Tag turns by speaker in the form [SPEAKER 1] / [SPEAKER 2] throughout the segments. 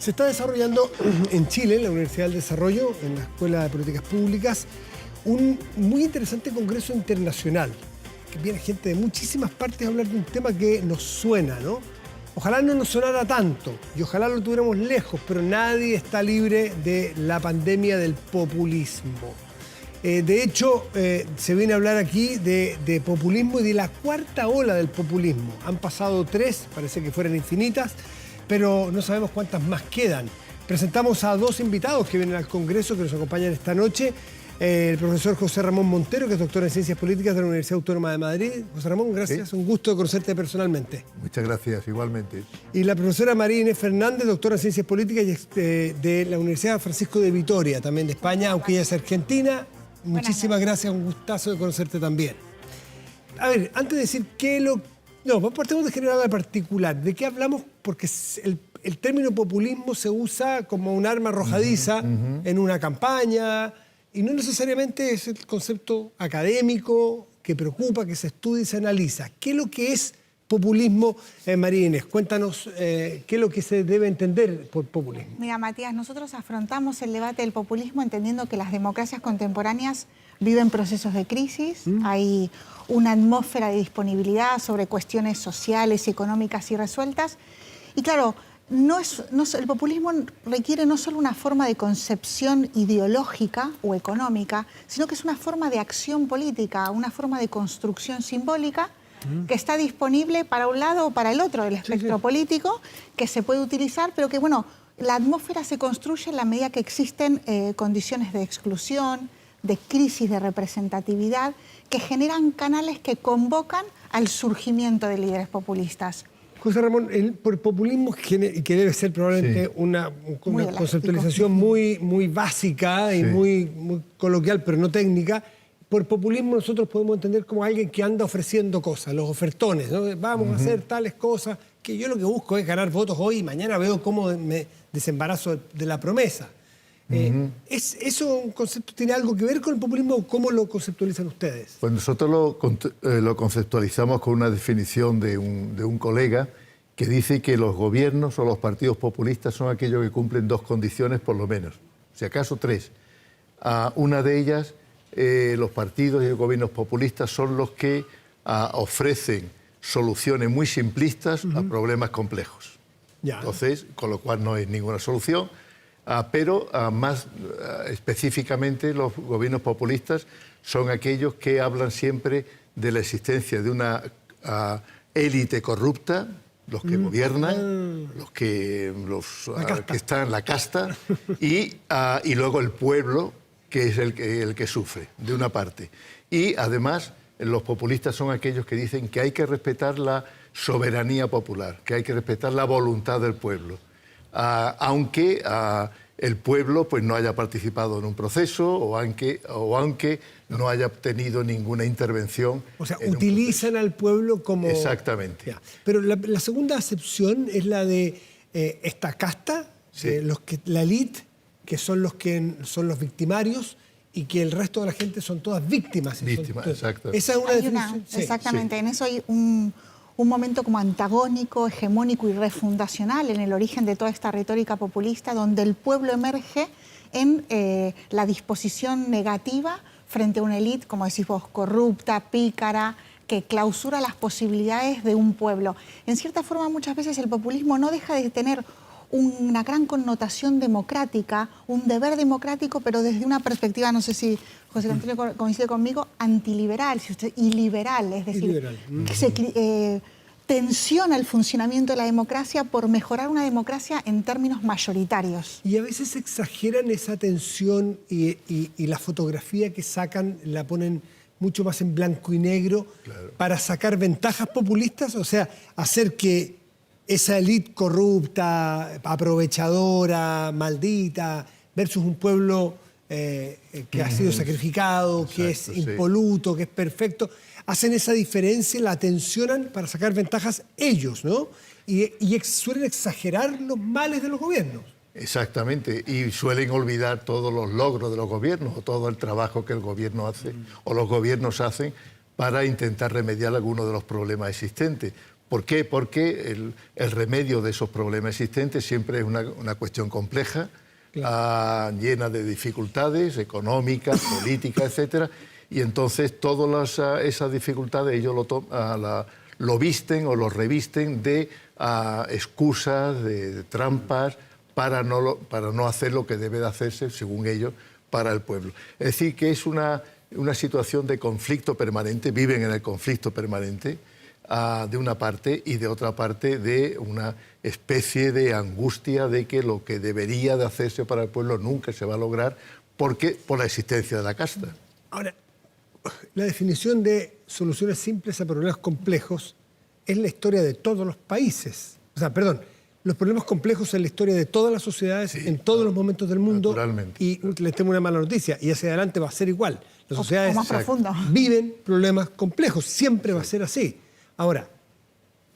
[SPEAKER 1] Se está desarrollando en Chile, en la Universidad del Desarrollo, en la Escuela de Políticas Públicas, un muy interesante congreso internacional, que viene gente de muchísimas partes a hablar de un tema que nos suena, ¿no? Ojalá no nos sonara tanto y ojalá lo tuviéramos lejos, pero nadie está libre de la pandemia del populismo. De hecho, se viene a hablar aquí de populismo y de la cuarta ola del populismo. Han pasado 3, parece que fueran infinitas, pero no sabemos cuántas más quedan. Presentamos a 2 invitados que vienen al Congreso, que nos acompañan esta noche. El profesor José Ramón Montero, que es doctor en Ciencias Políticas de la Universidad Autónoma de Madrid. José Ramón, gracias. Sí. Un gusto conocerte personalmente.
[SPEAKER 2] Muchas gracias, igualmente.
[SPEAKER 1] Y la profesora María Inés Fernández, doctora en Ciencias Políticas de la Universidad Francisco de Vitoria, también de España, aunque ella es argentina. Muchísimas gracias, un gustazo de conocerte también. A ver, antes de decir qué lo... No, partamos de general a particular. ¿De qué hablamos? Porque el término populismo se usa como un arma arrojadiza en una campaña y no necesariamente es el concepto académico que preocupa, que se estudia y se analiza. ¿Qué es lo que es populismo, María Inés? Cuéntanos qué es lo que se debe entender por populismo.
[SPEAKER 3] Mira, Matías, nosotros afrontamos el debate del populismo entendiendo que las democracias contemporáneas viven procesos de crisis, hay una atmósfera de disponibilidad sobre cuestiones sociales y económicas irresueltas. Y claro, el populismo requiere no solo una forma de concepción ideológica o económica, sino que es una forma de acción política, una forma de construcción simbólica que está disponible para un lado o para el otro del espectro político, que se puede utilizar, pero que, bueno, la atmósfera se construye en la medida que existen condiciones de exclusión, de crisis de representatividad, que generan canales que convocan al surgimiento de líderes populistas.
[SPEAKER 1] José Ramón, por populismo, que debe ser probablemente una conceptualización muy básica y muy coloquial, pero no técnica, por populismo nosotros podemos entender como alguien que anda ofreciendo cosas, los ofertones, ¿no? Vamos a hacer tales cosas, que yo lo que busco es ganar votos hoy y mañana veo cómo me desembarazo de la promesa. ¿Eso un concepto tiene algo que ver con el populismo o cómo lo conceptualizan ustedes?
[SPEAKER 2] Pues nosotros lo conceptualizamos con una definición de un colega que dice que los gobiernos o los partidos populistas son aquellos que cumplen 2 condiciones por lo menos, si acaso 3. Una de ellas, los partidos y los gobiernos populistas son los que ofrecen soluciones muy simplistas a problemas complejos. Entonces, con lo cual no es ninguna solución. Pero más específicamente los gobiernos populistas son aquellos que hablan siempre de la existencia de una élite corrupta, los que gobiernan, los que están en la casta y luego el pueblo, que es el que sufre, de una parte. Y además los populistas son aquellos que dicen que hay que respetar la soberanía popular, que hay que respetar la voluntad del pueblo. Aunque el pueblo pues, no haya participado en un proceso o aunque no haya tenido ninguna intervención.
[SPEAKER 1] O sea, utilizan al pueblo como...
[SPEAKER 2] Exactamente.
[SPEAKER 1] Ya. Pero la segunda acepción es la de esta casta, la élite, que son los victimarios y que el resto de la gente son todas víctimas.
[SPEAKER 2] Víctimas, exacto.
[SPEAKER 1] Esa es una definición.
[SPEAKER 3] Exactamente, en eso hay un momento como antagónico, hegemónico y refundacional en el origen de toda esta retórica populista, donde el pueblo emerge en la disposición negativa frente a una élite, como decís vos, corrupta, pícara, que clausura las posibilidades de un pueblo. En cierta forma, muchas veces el populismo no deja de tener una gran connotación democrática, un deber democrático, pero desde una perspectiva, no sé si José Antonio coincide conmigo, antiliberal, y liberal, es decir, que se tensiona el funcionamiento de la democracia por mejorar una democracia en términos mayoritarios.
[SPEAKER 1] Y a veces exageran esa tensión y la fotografía que sacan la ponen mucho más en blanco y negro para sacar ventajas populistas, o sea, hacer que esa élite corrupta, aprovechadora, maldita, versus un pueblo que ha sido sacrificado, que es impoluto, que es perfecto, hacen esa diferencia, la tensionan para sacar ventajas ellos, ¿no? Y suelen exagerar los males de los gobiernos.
[SPEAKER 2] Exactamente, y suelen olvidar todos los logros de los gobiernos o todo el trabajo que el gobierno hace o los gobiernos hacen para intentar remediar algunos de los problemas existentes. ¿Por qué? Porque el remedio de esos problemas existentes siempre es una cuestión compleja, claro, llena de dificultades económicas, políticas, etcétera, y entonces todas esas dificultades ellos lo visten o lo revisten de excusas, de trampas, para no hacer lo que debe de hacerse, según ellos, para el pueblo. Es decir, que es una situación de conflicto permanente, viven en el conflicto permanente, de una parte, y de otra parte de una especie de angustia de que lo que debería de hacerse para el pueblo nunca se va a lograr por la existencia de la casta.
[SPEAKER 1] Ahora, la definición de soluciones simples a problemas complejos es la historia de todos los países. O sea, perdón, los problemas complejos son la historia de todas las sociedades, sí, en todos los momentos del mundo.
[SPEAKER 2] Naturalmente.
[SPEAKER 1] Y les tengo una mala noticia, y hacia adelante va a ser igual. Las sociedades
[SPEAKER 3] más profundo.
[SPEAKER 1] Viven problemas complejos, siempre va a ser así. Ahora,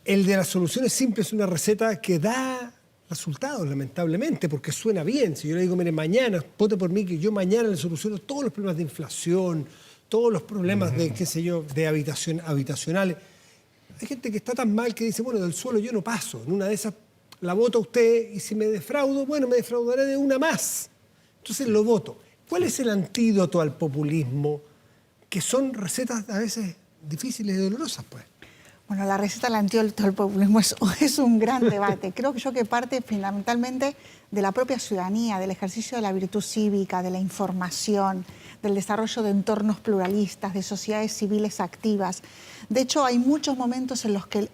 [SPEAKER 1] el de las soluciones simples es una receta que da resultados, lamentablemente, porque suena bien. Si yo le digo, mire, mañana, vote por mí, que yo mañana le soluciono todos los problemas de inflación, todos los problemas de, qué sé yo, de habitacionales. Hay gente que está tan mal que dice, bueno, del suelo yo no paso. En una de esas la voto a usted y si me defraudo, bueno, me defraudaré de una más. Entonces lo voto. ¿Cuál es el antídoto al populismo? Que son recetas a veces difíciles y dolorosas, pues.
[SPEAKER 3] Bueno, la receta del antídoto al populismo es un gran debate. Creo que parte fundamentalmente de la propia ciudadanía, del ejercicio de la virtud cívica, de la información, del desarrollo de entornos pluralistas, de sociedades civiles activas. De hecho, hay muchos momentos en los que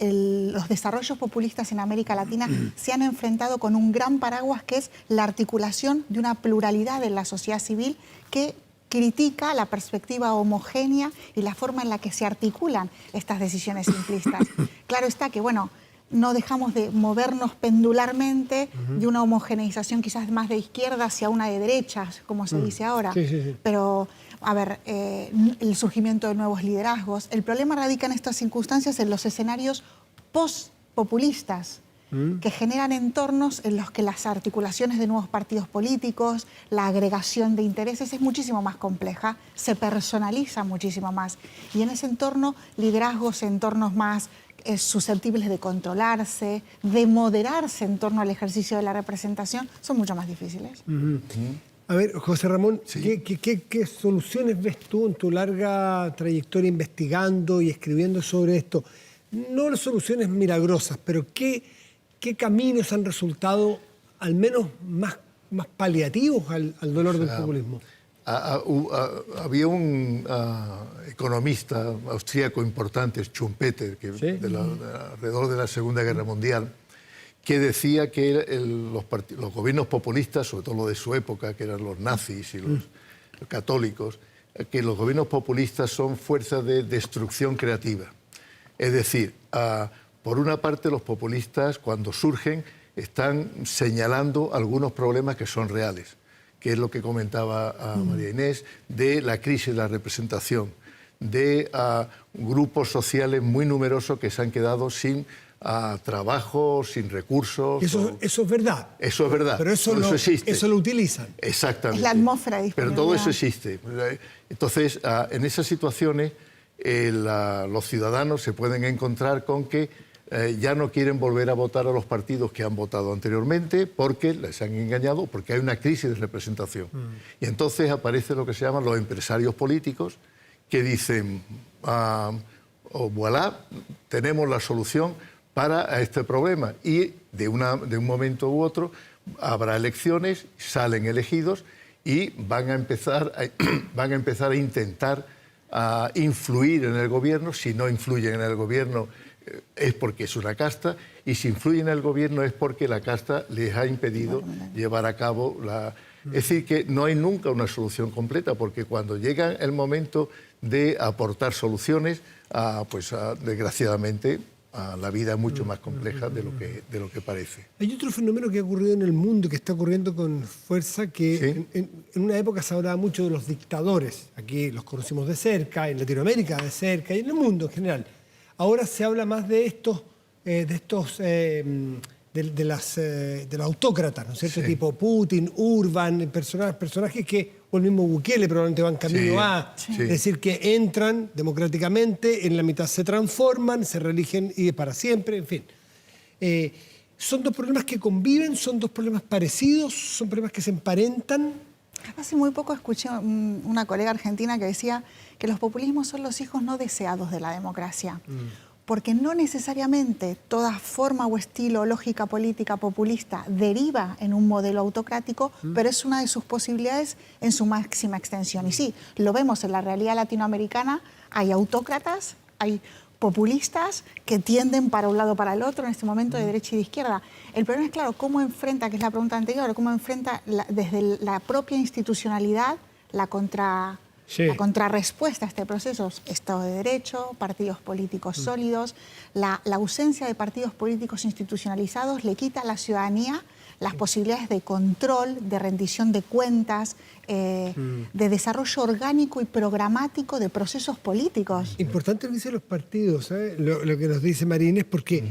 [SPEAKER 3] los desarrollos populistas en América Latina se han enfrentado con un gran paraguas que es la articulación de una pluralidad en la sociedad civil que critica la perspectiva homogénea y la forma en la que se articulan estas decisiones simplistas. Claro está que, bueno, no dejamos de movernos pendularmente de una homogeneización quizás más de izquierda hacia una de derecha, como se dice ahora.
[SPEAKER 1] Sí, sí, sí.
[SPEAKER 3] Pero, a ver, el surgimiento de nuevos liderazgos. El problema radica en estas circunstancias en los escenarios post-populistas, que generan entornos en los que las articulaciones de nuevos partidos políticos, la agregación de intereses es muchísimo más compleja, se personaliza muchísimo más. Y en ese entorno, liderazgos, entornos más susceptibles de controlarse, de moderarse en torno al ejercicio de la representación, son mucho más difíciles.
[SPEAKER 1] A ver, José Ramón,
[SPEAKER 2] sí,
[SPEAKER 1] ¿qué soluciones ves tú en tu larga trayectoria investigando y escribiendo sobre esto? No las soluciones milagrosas, pero ¿qué caminos han resultado al menos más paliativos al dolor del populismo?
[SPEAKER 2] Había un economista austríaco importante, Schumpeter, que
[SPEAKER 1] ¿sí?
[SPEAKER 2] alrededor de la Segunda Guerra Mundial, que decía que los gobiernos populistas, sobre todo los de su época, que eran los nazis y los católicos, que los gobiernos populistas son fuerzas de destrucción creativa. Es decir, por una parte, los populistas, cuando surgen, están señalando algunos problemas que son reales, que es lo que comentaba María Inés, de la crisis de la representación, de grupos sociales muy numerosos que se han quedado sin trabajo, sin recursos.
[SPEAKER 1] Eso es verdad.
[SPEAKER 2] Eso es verdad.
[SPEAKER 1] Pero eso existe. Eso lo utilizan.
[SPEAKER 2] Exactamente.
[SPEAKER 3] Es la atmósfera disponible.
[SPEAKER 2] Pero todo eso existe. Entonces, en esas situaciones, los ciudadanos se pueden encontrar con que ya no quieren volver a votar a los partidos que han votado anteriormente porque les han engañado, porque hay una crisis de representación. Y entonces aparece lo que se llaman los empresarios políticos que dicen, voilà, tenemos la solución para este problema. Y de un momento u otro habrá elecciones, salen elegidos y van a empezar a intentar influir en el gobierno. Si no influyen en el gobierno es porque es una casta, y si influyen en el gobierno es porque la casta les ha impedido llevar a cabo Es decir, que no hay nunca una solución completa, porque cuando llega el momento de aportar soluciones, desgraciadamente la vida es mucho más compleja de lo que parece.
[SPEAKER 1] Hay otro fenómeno que ha ocurrido en el mundo, que está ocurriendo con fuerza, que
[SPEAKER 2] ¿sí?
[SPEAKER 1] en una época se hablaba mucho de los dictadores. Aquí los conocimos de cerca, en Latinoamérica de cerca y en el mundo en general. Ahora se habla más de estos de los autócratas, ¿no es cierto?
[SPEAKER 2] Sí.
[SPEAKER 1] Tipo Putin, Urban, personajes que, o el mismo Bukele, probablemente van camino
[SPEAKER 2] Sí.
[SPEAKER 1] a...
[SPEAKER 2] Sí.
[SPEAKER 1] Es decir, que entran democráticamente, en la mitad se transforman, se reeligen y para siempre, en fin. ¿Son dos problemas que conviven? ¿Son dos problemas parecidos? ¿Son problemas que se emparentan?
[SPEAKER 3] Hace muy poco escuché una colega argentina que decía que los populismos son los hijos no deseados de la democracia. Porque no necesariamente toda forma o estilo o lógica política populista deriva en un modelo autocrático, pero es una de sus posibilidades en su máxima extensión. Y sí, lo vemos en la realidad latinoamericana, hay autócratas, hay populistas que tienden para un lado o para el otro en este momento de derecha y de izquierda. El problema es, claro, cómo enfrenta, que es la pregunta anterior, cómo enfrenta desde la propia institucionalidad la contrarrespuesta a este proceso. Estado de Derecho, partidos políticos sólidos, la ausencia de partidos políticos institucionalizados le quita a la ciudadanía las posibilidades de control, de rendición de cuentas, de desarrollo orgánico y programático de procesos políticos.
[SPEAKER 1] Importante lo que dicen los partidos, ¿sabes? Lo que nos dice Marín es porque,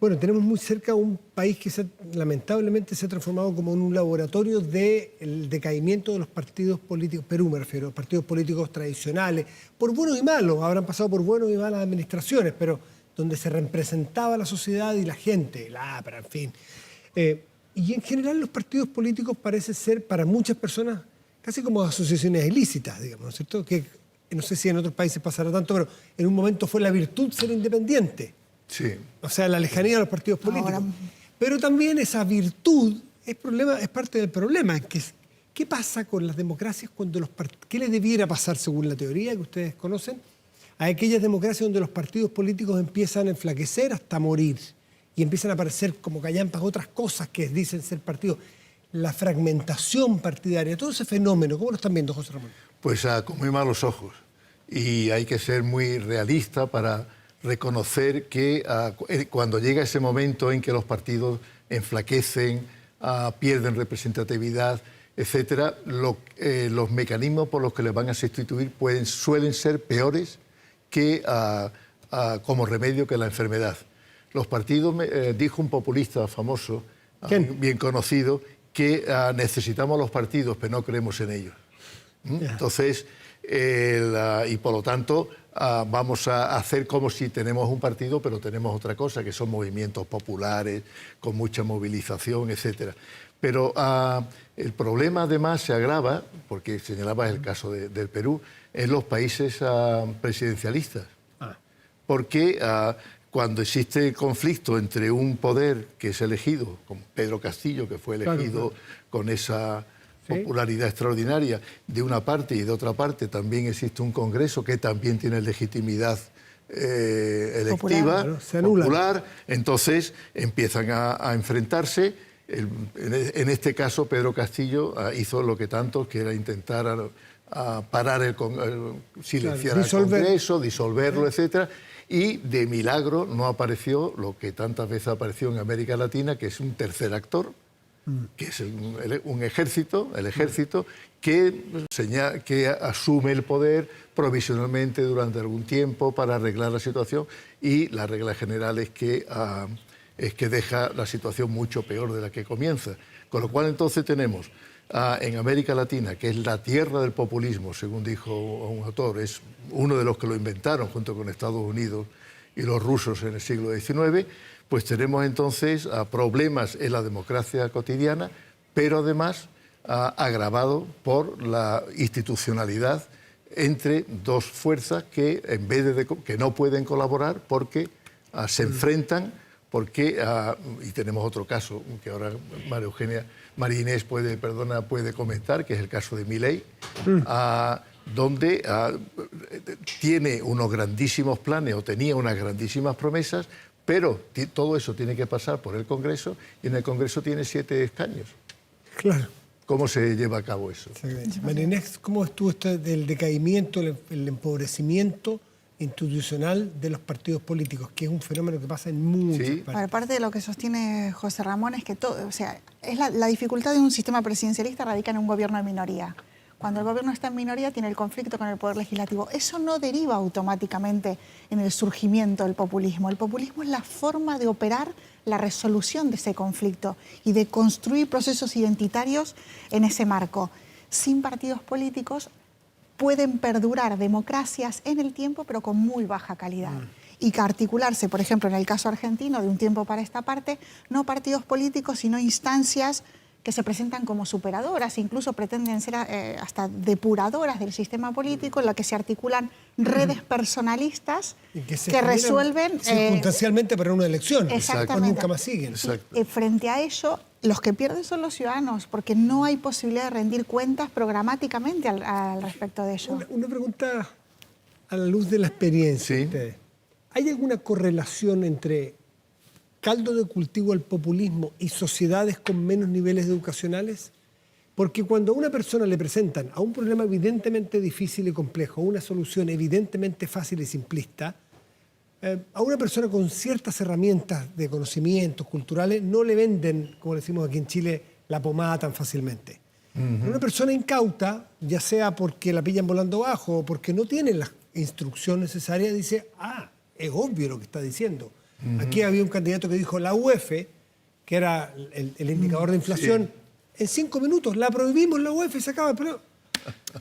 [SPEAKER 1] bueno, tenemos muy cerca un país que lamentablemente se ha transformado como en un laboratorio del decaimiento de los partidos políticos, Perú me refiero, los partidos políticos tradicionales, por buenos y malos, habrán pasado por buenas y malas administraciones, pero donde se representaba la sociedad y la gente, pero en fin. Y en general los partidos políticos parecen ser para muchas personas casi como asociaciones ilícitas, digamos, ¿no es cierto? Que no sé si en otros países pasará tanto, pero en un momento fue la virtud ser independiente.
[SPEAKER 2] Sí.
[SPEAKER 1] O sea, la lejanía de los partidos políticos.
[SPEAKER 3] Ahora...
[SPEAKER 1] Pero también esa virtud es parte del problema. ¿Qué pasa con las democracias cuando qué le debiera pasar, según la teoría que ustedes conocen, a aquellas democracias donde los partidos políticos empiezan a enflaquecer hasta morir y empiezan a aparecer como callampas otras cosas que dicen ser partidos? La fragmentación partidaria, todo ese fenómeno, ¿cómo lo están viendo, José Ramón?
[SPEAKER 2] Pues con muy malos ojos. Y hay que ser muy realista para reconocer que cuando llega ese momento en que los partidos enflaquecen, pierden representatividad, etcétera, los mecanismos por los que les van a sustituir suelen ser peores que como remedio que la enfermedad. Los partidos, dijo un populista famoso, bien conocido, que necesitamos los partidos, pero no creemos en ellos. Entonces, y por lo tanto, vamos a hacer como si tenemos un partido, pero tenemos otra cosa, que son movimientos populares, con mucha movilización, etcétera. Pero el problema además se agrava, porque señalabas el caso del Perú, en los países presidencialistas. Porque cuando existe conflicto entre un poder que es elegido, como Pedro Castillo, que fue elegido con esa popularidad extraordinaria de una parte, y de otra parte también existe un Congreso que también tiene legitimidad electiva, popular, entonces empiezan a enfrentarse. En este caso, Pedro Castillo hizo lo que tantos, que era intentar parar silenciar al Congreso, disolverlo, etcétera. Y de milagro no apareció lo que tantas veces apareció en América Latina, que es un tercer actor, que es un ejército, el ejército, que asume el poder provisionalmente durante algún tiempo para arreglar la situación, y la regla general es que deja la situación mucho peor de la que comienza. Con lo cual entonces tenemos en América Latina, que es la tierra del populismo, según dijo un autor, es uno de los que lo inventaron junto con Estados Unidos y los rusos en el siglo XIX, pues tenemos entonces problemas en la democracia cotidiana, pero además agravado por la institucionalidad entre dos fuerzas que en vez que no pueden colaborar porque se enfrentan, y tenemos otro caso que ahora María Inés puede comentar, que es el caso de Milei, donde tiene unos grandísimos planes o tenía unas grandísimas promesas, pero todo eso tiene que pasar por el Congreso, y en el Congreso tiene 7 escaños.
[SPEAKER 1] Claro.
[SPEAKER 2] ¿Cómo se lleva a cabo eso?
[SPEAKER 1] María Inés, ¿cómo estuvo esto del decaimiento, el empobrecimiento institucional de los partidos políticos, que es un fenómeno que pasa en muchas partes?
[SPEAKER 3] Parte de lo que sostiene José Ramón es que es la dificultad de un sistema presidencialista radica en un gobierno de minoría. Cuando el gobierno está en minoría, tiene el conflicto con el poder legislativo. Eso no deriva automáticamente en el surgimiento del populismo. El populismo es la forma de operar la resolución de ese conflicto y de construir procesos identitarios en ese marco. Sin partidos políticos pueden perdurar democracias en el tiempo, pero con muy baja calidad. Y que articularse, por ejemplo, en el caso argentino, de un tiempo para esta parte, no partidos políticos, sino instancias que se presentan como superadoras, incluso pretenden ser hasta depuradoras del sistema político, en la que se articulan redes personalistas que resuelven
[SPEAKER 1] circunstancialmente para una elección.
[SPEAKER 3] Exactamente.
[SPEAKER 1] O nunca más siguen.
[SPEAKER 3] Frente a ello, los que pierden son los ciudadanos, porque no hay posibilidad de rendir cuentas programáticamente al respecto de ello.
[SPEAKER 1] Una pregunta a la luz de la experiencia de ustedes. ¿Hay alguna correlación entre caldo de cultivo al populismo y sociedades con menos niveles educacionales? Porque cuando a una persona le presentan a un problema evidentemente difícil y complejo, una solución evidentemente fácil y simplista, a una persona con ciertas herramientas de conocimientos culturales no le venden, como decimos aquí en Chile, la pomada tan fácilmente. Pero una persona incauta, ya sea porque la pillan volando bajo o porque no tiene la instrucción necesaria, dice, es obvio lo que está diciendo. Aquí había un candidato que dijo la UEF, que era el indicador de inflación, en 5 minutos la prohibimos, la UEF se acaba. Pero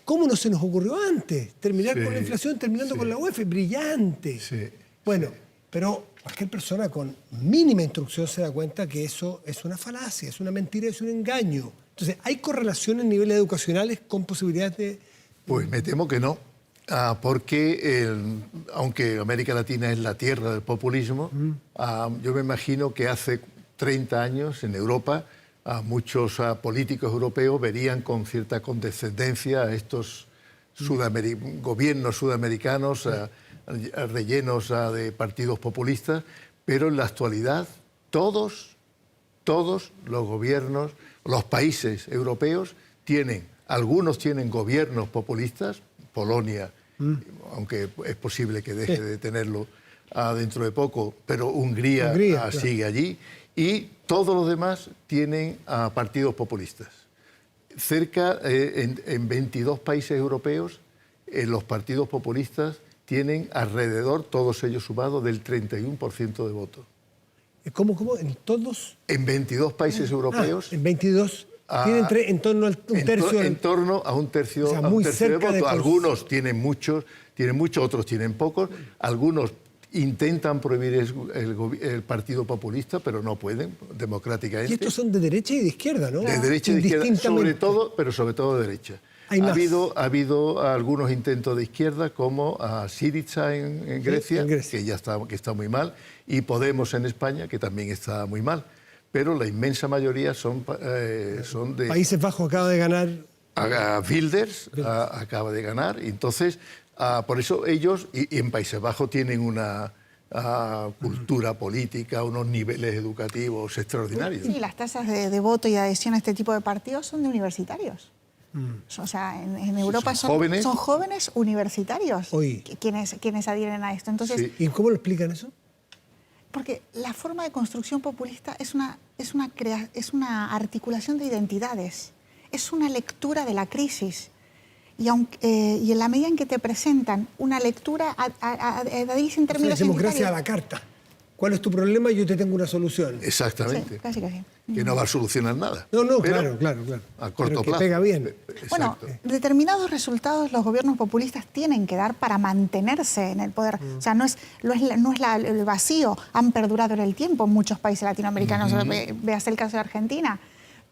[SPEAKER 1] ¿cómo no se nos ocurrió antes? Terminar con la inflación terminando con la UEF, brillante. Bueno, pero cualquier persona con mínima instrucción se da cuenta que eso es una falacia, es una mentira, es un engaño. Entonces, ¿hay correlación en niveles educacionales con posibilidades de...?
[SPEAKER 2] Pues me temo que no. Porque aunque América Latina es la tierra del populismo, yo me imagino que hace 30 años en Europa muchos políticos europeos verían con cierta condescendencia a estos gobiernos sudamericanos rellenos de partidos populistas, pero en la actualidad todos los gobiernos, los países europeos algunos tienen gobiernos populistas. Polonia, aunque es posible que deje de tenerlo dentro de poco, pero Hungría sigue allí, y todos los demás tienen partidos populistas. En 22 países europeos, los partidos populistas tienen alrededor, todos ellos sumados, del 31% de votos.
[SPEAKER 1] ¿Cómo? ¿En todos?
[SPEAKER 2] En 22 países europeos.
[SPEAKER 1] En 22... Tiene en torno a un tercio.
[SPEAKER 2] En torno a un tercio,
[SPEAKER 1] o sea, muy cerca
[SPEAKER 2] de votos. Algunos tienen muchos, otros tienen pocos. Algunos intentan prohibir el Partido Populista, pero no pueden, democráticamente.
[SPEAKER 1] Y estos son de derecha y de izquierda, ¿no?
[SPEAKER 2] De derecha y de izquierda, sobre todo de derecha. Ha habido algunos intentos de izquierda, como Syriza en Grecia, que está muy mal, y Podemos en España, que también está muy mal. Pero la inmensa mayoría son de...
[SPEAKER 1] Países Bajos acaba de ganar...
[SPEAKER 2] Wilders acaba de ganar. Y entonces, por eso ellos, y en Países Bajos tienen una cultura política, unos niveles educativos extraordinarios.
[SPEAKER 3] Sí, las tasas de voto y adhesión a este tipo de partidos son de universitarios. O sea, en Europa son jóvenes universitarios quienes adhieren a esto. Entonces,
[SPEAKER 1] ¿y cómo lo explican eso?
[SPEAKER 3] Porque la forma de construcción populista es una articulación de identidades, es una lectura de la crisis. Y en la medida en que te presentan una lectura, dicen términos
[SPEAKER 2] democracia
[SPEAKER 1] a la carta. ¿Cuál es tu problema? Yo te tengo una solución.
[SPEAKER 2] Exactamente.
[SPEAKER 3] Sí, casi que sí.
[SPEAKER 2] Que no va a solucionar nada.
[SPEAKER 1] No, claro.
[SPEAKER 2] A corto plazo.
[SPEAKER 1] Que pega bien.
[SPEAKER 3] Bueno, determinados resultados los gobiernos populistas tienen que dar para mantenerse en el poder. O sea, no es el vacío. Han perdurado en el tiempo en muchos países latinoamericanos. Veas el caso de Argentina.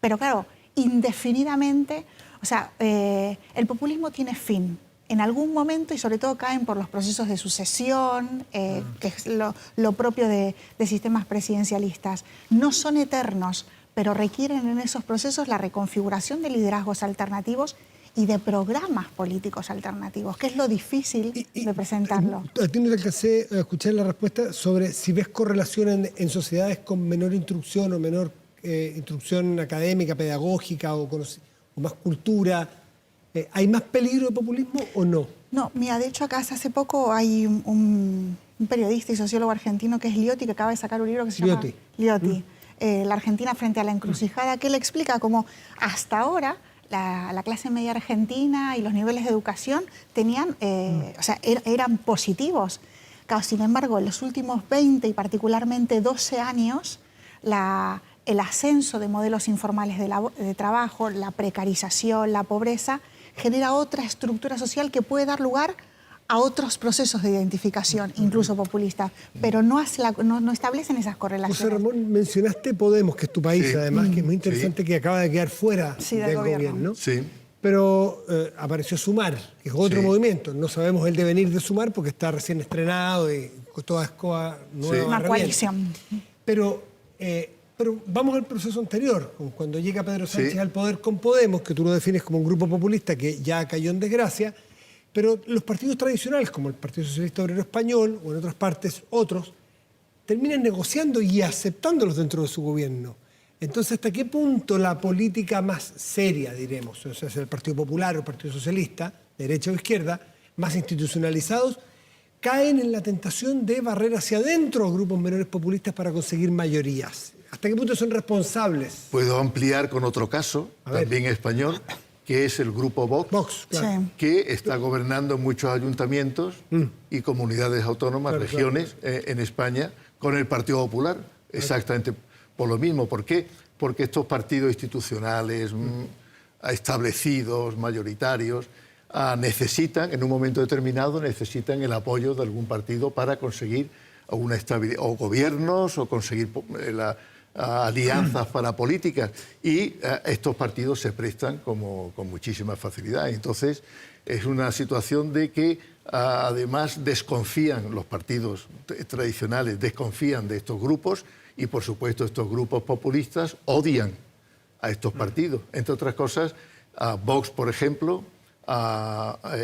[SPEAKER 3] Pero claro, indefinidamente, o sea, el populismo tiene fin. En algún momento, y sobre todo caen por los procesos de sucesión, que es lo propio de sistemas presidencialistas. No son eternos, pero requieren en esos procesos la reconfiguración de liderazgos alternativos y de programas políticos alternativos, que es lo difícil de presentarlo.
[SPEAKER 1] A ti no te alcancé a escuchar la respuesta sobre si ves correlación en sociedades con menor instrucción o menor instrucción académica, pedagógica o más cultura. ¿Hay más peligro de populismo o no?
[SPEAKER 3] No, mira, de hecho acá hace poco hay un periodista y sociólogo argentino que es Liotti, que acaba de sacar un libro que se llama Liotti, La Argentina frente a la encrucijada, que él explica cómo hasta ahora la clase media argentina y los niveles de educación tenían, eran positivos. Claro, sin embargo, en los últimos 20 y particularmente 12 años, el ascenso de modelos informales de trabajo, la precarización, la pobreza, genera otra estructura social que puede dar lugar a otros procesos de identificación, incluso populistas, pero no establecen esas correlaciones.
[SPEAKER 1] José Ramón, mencionaste Podemos, que es tu país, además, que es muy interesante, que acaba de quedar fuera del gobierno.
[SPEAKER 2] Sí.
[SPEAKER 1] Pero apareció Sumar, que es otro movimiento. No sabemos el devenir de Sumar porque está recién estrenado y con toda escoba nueva.
[SPEAKER 3] Una coalición.
[SPEAKER 1] Pero vamos al proceso anterior, cuando llega Pedro Sánchez al poder con Podemos, que tú lo defines como un grupo populista que ya cayó en desgracia, pero los partidos tradicionales, como el Partido Socialista Obrero Español o en otras partes otros, terminan negociando y aceptándolos dentro de su gobierno. Entonces, ¿hasta qué punto la política más seria, diremos, o sea, el Partido Popular o el Partido Socialista, derecha o izquierda, más institucionalizados, caen en la tentación de barrer hacia adentro a grupos menores populistas para conseguir mayorías? ¿Hasta qué punto son responsables?
[SPEAKER 2] Puedo ampliar con otro caso, también español, que es el grupo Vox,
[SPEAKER 1] claro.
[SPEAKER 2] que está gobernando muchos ayuntamientos y comunidades autónomas, regiones en España, con el Partido Popular, exactamente por lo mismo. ¿Por qué? Porque estos partidos institucionales establecidos, mayoritarios, necesitan, en un momento determinado, necesitan el apoyo de algún partido para conseguir una estabilidad, o gobiernos, o conseguir alianzas para políticas, y estos partidos se prestan con muchísima facilidad. Entonces, es una situación de que además desconfían los partidos tradicionales, desconfían de estos grupos y, por supuesto, estos grupos populistas odian a estos partidos. Entre otras cosas, Vox, por ejemplo,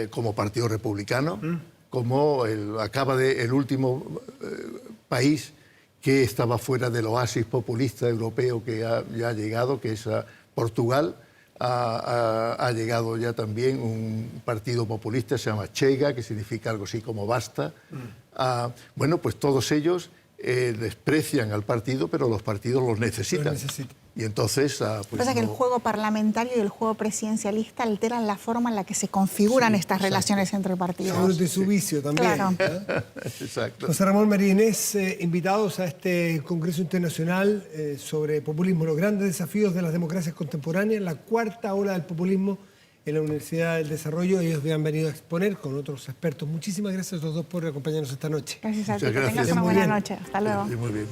[SPEAKER 2] como partido republicano, como el último país que estaba fuera del oasis populista europeo que ya ha llegado, que es Portugal. Ha llegado ya también un partido populista, se llama Chega, que significa algo así como basta. Bueno, pues todos ellos desprecian al partido, pero los partidos los necesitan. Y entonces...
[SPEAKER 3] Pues pasa que el juego parlamentario y el juego presidencialista alteran la forma en la que se configuran estas relaciones entre partidos.
[SPEAKER 1] De su vicio también.
[SPEAKER 3] Claro.
[SPEAKER 2] Exacto.
[SPEAKER 1] José Ramón Marinés, invitados a este Congreso Internacional sobre populismo, los grandes desafíos de las democracias contemporáneas, la cuarta ola del populismo en la Universidad del Desarrollo. Ellos habían venido a exponer con otros expertos. Muchísimas gracias a los dos por acompañarnos esta noche.
[SPEAKER 3] Gracias a ti.
[SPEAKER 2] Muchas
[SPEAKER 3] Que tengas
[SPEAKER 2] gracias.
[SPEAKER 3] una buena noche. Hasta luego.
[SPEAKER 2] Muy bien.